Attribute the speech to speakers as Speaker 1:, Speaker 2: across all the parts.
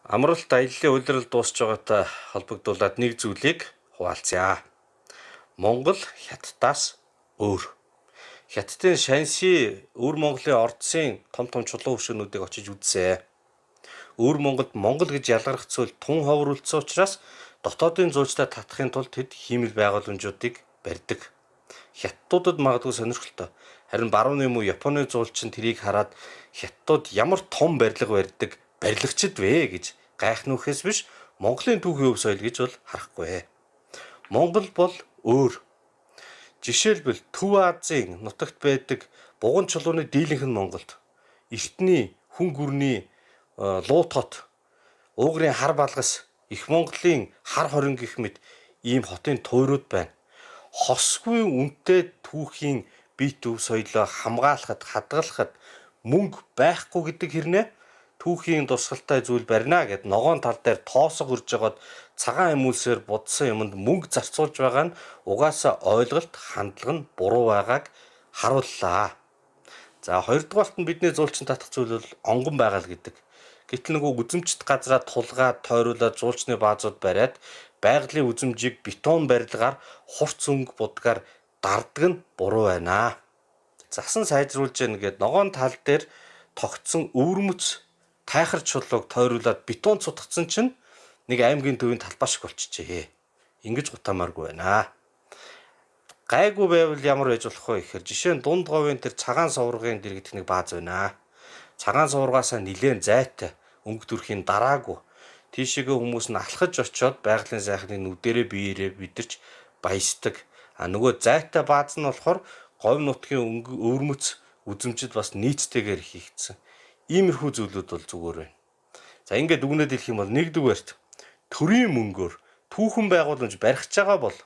Speaker 1: Амралт аяллаа улирал дуусч байгаатай холбогдуулаад нэг зүйлийг хуваалцъя. Монгол хятадаас өөр. Хятадын Шанси өвөр Монголын ордсын том чулуун хөшөөнүүдийг очиж үзсэн. Өвөр Монголд Монгол гэж ялгарх зүйл тун ховор үлдсэн учраас дотоодын зуучтай татахын тулд тэд хиймэл байгууламжуудыг барьдаг. Хятадуудад магадгүй сонирхолтой. Харин барууны муу Японы зуулчин тэрийг хараад хятадууд ямар том барилга барьдаг, барилгачд вэ гэж гайхнуухээс биш Монголын түүхийн өв соёл гэж бол харахгүй. Монгол бол өөр. Жишээлбэл Төв Азийн нутагт байдаг буган чулууны дийлэнх нь Монголд. Эртний хүн гүрний луу тот, уугрын хар балгас, их Монголын хар хорин гэх мэт ийм хотын туйрууд байна. Хосгүй үнэтэй түүхийн бит өв соёлоо хамгаалахад, хадгалахад мөнгө байхгүй гэдэг хэрнээ түүхийн дурсгалтай зүйл барина гэд ногоон тал дээр тоосго үрж жагаад цагаан эмүүлсээр будсан юмд мөнгө зарцуулж байгаа нь угаасаа ойлголт, хандлага нь буруу байгааг харууллаа. За хоёрдугаарт нь бидний зуулчин татах зүйл бол онгон байгаа л гэдэг. Гэтэл нөгөө үзэмжт газраа тулгаад тойруулаад зуулчны баазууд бариад байгалийн үзэмжийг бетон барилгаар хурц өнгө будгаар дарддаг нь буруу байна. Засан сайжруулж яана гэд ногоон тал дээр тогтсон өвөрмөц тайхар чулууг тойруулаад бетон цутгацсан чинь нэг аймгийн төвийн талбай шиг болчихжээ. Ингэж гутаамааргүй байна. Гайгүй байвал ямар байж болох вэ гэхээр жишээ нь дунд говийн тэр цагаан суврагын дэр гэдэг нэг бааз байна. Цагаан суврагаасаа нилээн зайтай өнгө төрхийн дараагүй тийшээгээ хүмүүс нь алхаж очиод байгалийн сайхны нүдэрээ биеэрээ бидэрч баясдаг. Нөгөө зайтай бааз нь болохоор говь нутгийн өвөрмөц үзэмжид бас нийцтэйгээр хийгдсэн. Иймэрхүү зүйлүүд бол зүгээр байна. За ингээд дүгнээд хэлэх юм бол нэгдүгээрт төрийн мөнгөөр түүхэн байгууламж барих байгаа бол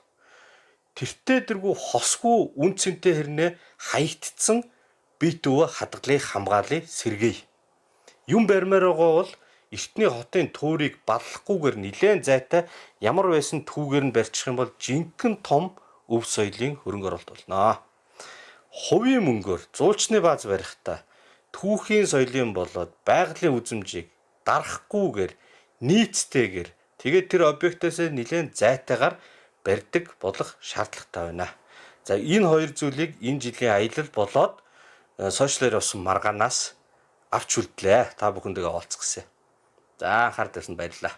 Speaker 1: тэртээ дэргүй хосгүй үн цэнтэй хэрнээ хаягдцсан бит өвөө хадгалыг хамгаалыг сэргээе. Юм барьмаар байгаа бол эртний хотын туурийг баллахгүйгээр нилээн зайтай ямар байсан түүгээр нь барьчих юм бол жинхэнэ том өв соёлын хөрөнгө оруулалт болно. Хувийн мөнгөөр зуучны бааз барихтаа түүхийн соёлын болоод байгалийн үзэмжийг дарахгүйгээр нийцтэйгээр тэгээд тэр объектоос нэлээд зайтайгаар барьдаг болох шаардлагатай байна. За энэ хоёр зүйлийг энэ жилийн аялал болоод сошиалээр авсан маргаанаас авч үлдлээ. Та бүхэндээ олцгосон. За анхаарал тавьсанд баярлалаа.